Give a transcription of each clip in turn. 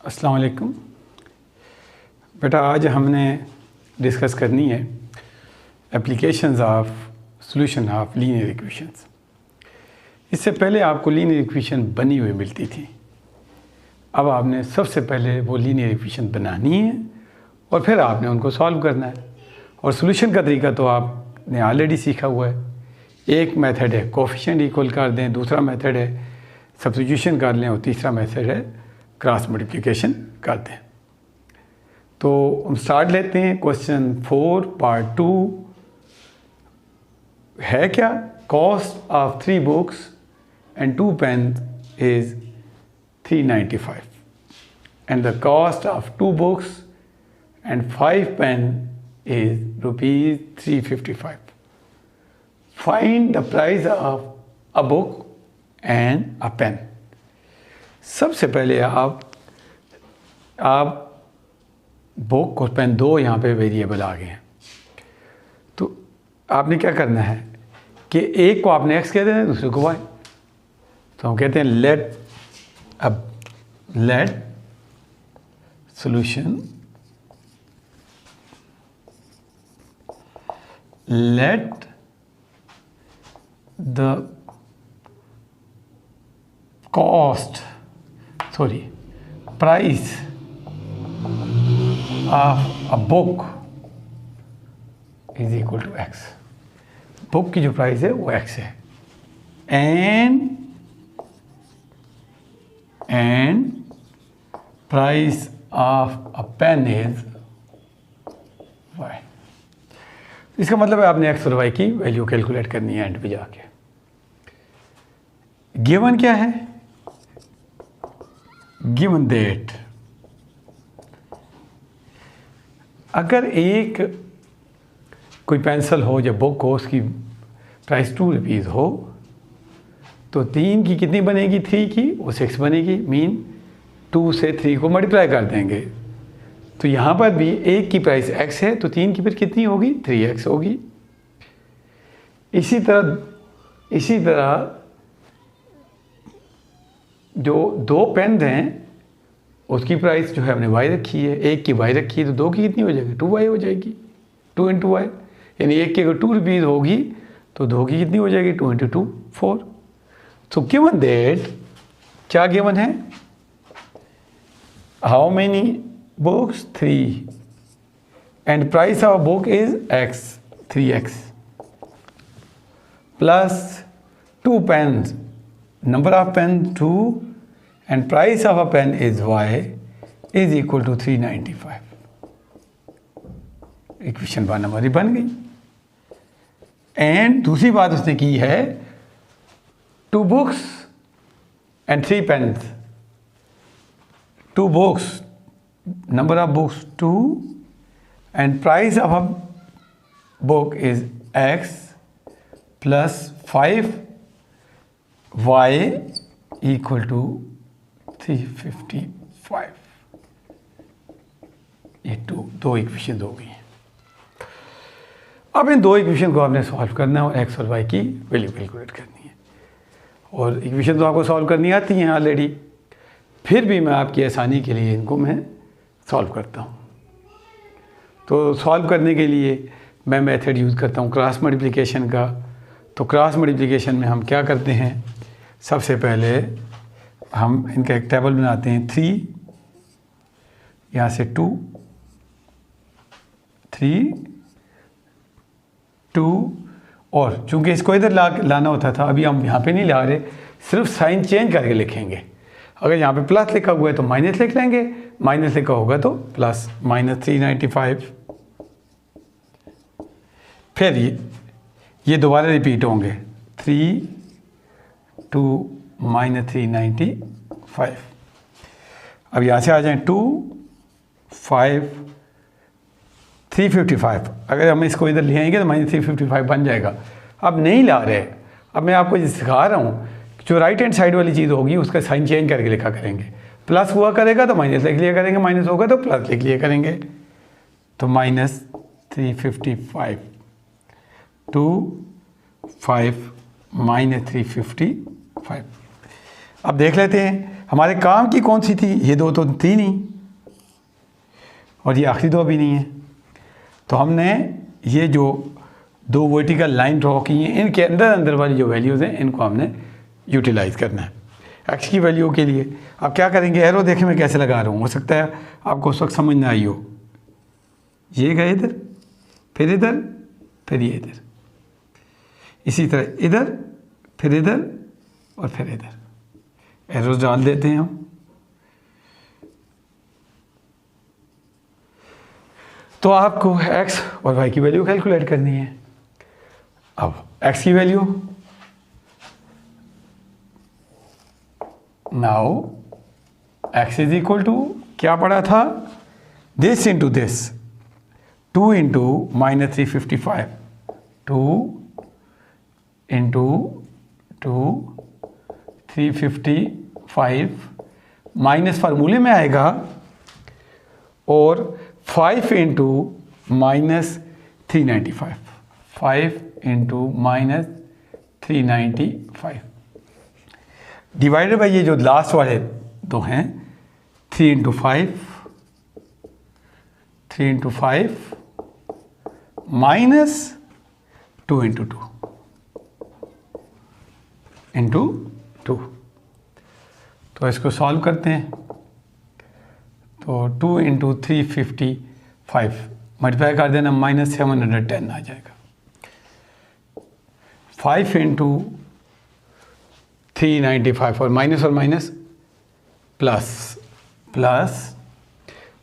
अस्सलाम वालेकुम। बेटा आज हमने डिस्कस करनी है applications of solution of linear equations. इससे पहले आपको लीनियर इक्वेशन बनी हुई मिलती थी। अब आपने सबसे पहले वो लीनियर इक्वेशन बनानी है और फिर आपने उनको सॉल्व करना है। और सॉल्यूशन का तरीका तो आपने ऑलरेडी सीखा हुआ है। एक मेथड है कोफिशिएंट इक्वल कर दें, दूसरा मेथड है सब्स्टिट्यूशन कर लें और तीसरा मेथड है क्रॉस मल्टीप्लिकेशन कर दें। तो हम स्टार्ट लेते हैं। क्वेश्चन 4 पार्ट 2 है क्या? Cost of 3 books and 2 pen is 395 and the cost of 2 books and 5 pen is rupees 355. Find the price of a book and a pen. सबसे पहले आप बुक और पेन दो यहाँ पे वेरिएबल आ गए हैं, तो आपने क्या करना है कि एक को आपने x कह देना है, दूसरे को y। तो हम कहते हैं let solution let the price of a book is equal to x। Book की जो प्राइस है वो x है and price of a pen is y। इसका मतलब है आपने x और y की वैल्यू कैलकुलेट करनी है एंड पे जाके। गिवन क्या है? गिवन दैट अगर एक कोई पेंसिल हो या बुक हो, उसकी प्राइस 2 रुपीज़ हो, तो 3 की कितनी बनेगी? 3 की वो 6 बनेगी। मीन 2 से 3 को मल्टीप्लाई कर देंगे। तो यहाँ पर भी एक की प्राइस x है तो 3 की फिर कितनी होगी? 3x होगी। इसी तरह जो 2 पेन हैं उसकी प्राइस जो है हमने y रखी है, एक की y रखी है, तो 2 की कितनी हो जाएगी? 2y हो जाएगी। 2 × y यानी एक की अगर 2 रुपीज़ होगी तो 2 की कितनी हो जाएगी? 2 × 2 4। सो गिवन दैट क्या गिवन है? How many books? 3 and price of book is x 3x plus 2 pens, number of pen 2 and price of a pen is y is equal to 395। Equation 1 हमारी बन गई। एंड दूसरी बात उसने की है 2 books and 3 pens. 2 books, number of books 2 and price of a book is x plus 5 y equal to 355। ये दो इक्वेशन हो गई हैं। अब इन 2 इक्वेशन को आपने सॉल्व करना है और x और y की वैल्यू कैलकुलेट करनी है। और इक्वेशन तो आपको सॉल्व करनी आती हैं ऑलरेडी, फिर भी मैं आपकी आसानी के लिए इनको मैं सॉल्व करता हूँ। तो सॉल्व करने के लिए मैं मेथड यूज़ करता हूँ क्रॉस मल्टीप्लिकेशन का। तो क्रॉस मल्टीप्लिकेशन में हम क्या करते हैं? सबसे पहले हम इनका एक टेबल बनाते हैं। 3 यहाँ से 2 3 2 और चूंकि इसको इधर लाना होता था, अभी हम यहाँ पे नहीं ला रहे, सिर्फ साइन चेंज करके लिखेंगे। अगर यहाँ पे प्लस लिखा हुआ है तो माइनस लिख लेंगे, माइनस लिखा होगा तो प्लस -395। फिर ये दोबारा रिपीट होंगे 3 2 -395। अब यहाँ से आ जाएं 2 5 355। अगर हम इसको इधर ले आएंगे तो -355 बन जाएगा। अब नहीं ला रहे, अब मैं आपको ये सिखा रहा हूँ, जो राइट हैंड साइड वाली चीज़ होगी उसका साइन चेंज करके लिखा करेंगे। प्लस हुआ करेगा तो माइनस लिख लिया करेंगे, माइनस होगा तो प्लस लिख लिया करेंगे। तो -355 2 5 -355। अब देख लेते हैं हमारे काम की कौन सी थी, ये दो तो थी नहीं और ये आखिरी दो अभी नहीं है। तो हमने ये जो दो वर्टिकल लाइन ड्रॉ की हैं इनके अंदर वाली जो वैल्यूज़ हैं इनको हमने यूटिलाइज़ करना है एक्स की वैल्यू के लिए। अब क्या करेंगे, एरो देखें मैं कैसे लगा रहा हूँ, हो सकता है आपको उस वक्त समझ ना आई हो। ये गए इधर, फिर इधर, फिर ये इधर, इसी तरह इधर, फिर इधर और फिर इधर एरोज डाल देते हैं हम। तो आपको x और y की वैल्यू कैलकुलेट करनी है। अब x की value, now x is equal to क्या पड़ा था, this into this, 2 into -355, 2 into 2 355 minus फार्मूले में आएगा और 5 इंटू -395, 5 इंटू -395 डिवाइडेड बाई ये जो लास्ट वाले दो हैं 3 into 5, 3 into 5 minus 2 into 2 into 2। तो इसको सॉल्व करते हैं। तो 2 इंटू 355 मल्टीप्लाई कर देना -710 आ जाएगा। 5 इंटू 395 और माइनस प्लस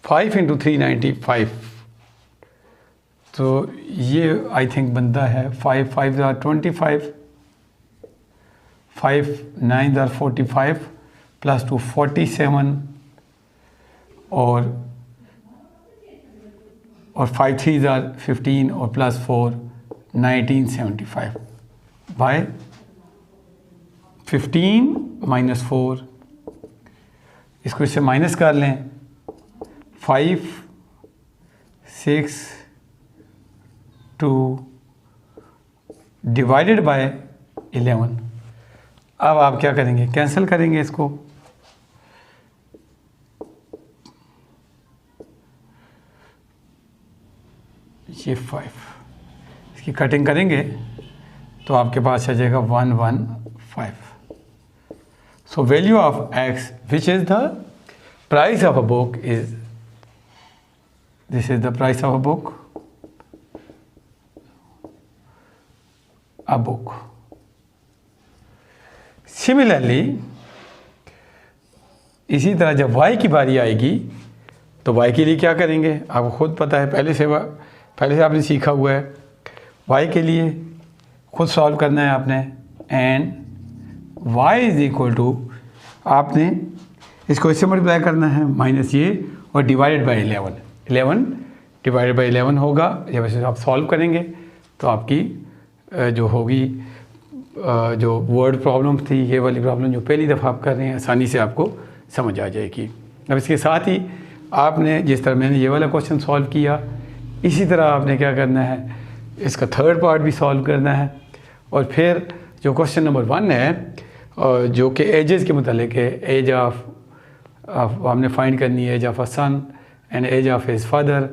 5 इंटू 395, तो ये आई थिंक बनता है 5 5 25, 5 9 45 प्लस 2 47 और 5 3 15 और प्लस 4 1975 बाय 15 माइनस 4, इसको इससे माइनस कर लें 5 6 2 डिवाइडेड बाय 11। अब आप क्या करेंगे, कैंसिल करेंगे इसको। ये 5 इसकी कटिंग करेंगे तो आपके पास आ जाएगा 115। So value of x which is the price of a book is, this is the price of a book, a book. Similarly, इसी तरह जब y की बारी आएगी तो y के लिए क्या करेंगे, आपको खुद पता है, पहले से आपने सीखा हुआ है। y के लिए खुद सॉल्व करना है आपने, and y is equal to, आपने इसको इससे मल्टीप्लाई करना है माइनस ये और डिवाइडेड बाई 11 डिवाइडेड बाई 11 होगा। जब इसे आप सॉल्व करेंगे तो आपकी जो होगी, जो वर्ड प्रॉब्लम थी, ये वाली प्रॉब्लम जो पहली दफ़ा आप कर रहे हैं, आसानी से आपको समझ आ जाएगी। अब इसके साथ ही आपने जिस तरह मैंने ये वाला क्वेश्चन सॉल्व किया, इसी तरह आपने क्या करना है, इसका थर्ड पार्ट भी सॉल्व करना है। और फिर जो क्वेश्चन नंबर 1 है जो कि एजेस के मतलब है, एज ऑफ हमने फाइंड करनी है, age of a son and age of his father,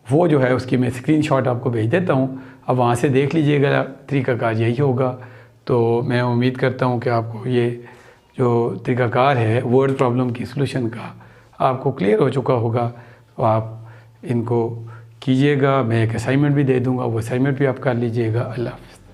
वो जो है उसकी मैं स्क्रीनशॉट आपको भेज देता हूँ। अब वहाँ से देख लीजिएगा, तरीक़ाकार यही होगा। तो मैं उम्मीद करता हूँ कि आपको ये जो तरीक़ाकार है वर्ड प्रॉब्लम की सलूशन का आपको क्लियर हो चुका होगा। तो आप इनको कीजिएगा, मैं एक असाइनमेंट भी दे दूँगा, वो असाइनमेंट भी आप कर लीजिएगा। अल्लाह हाफ़िज़।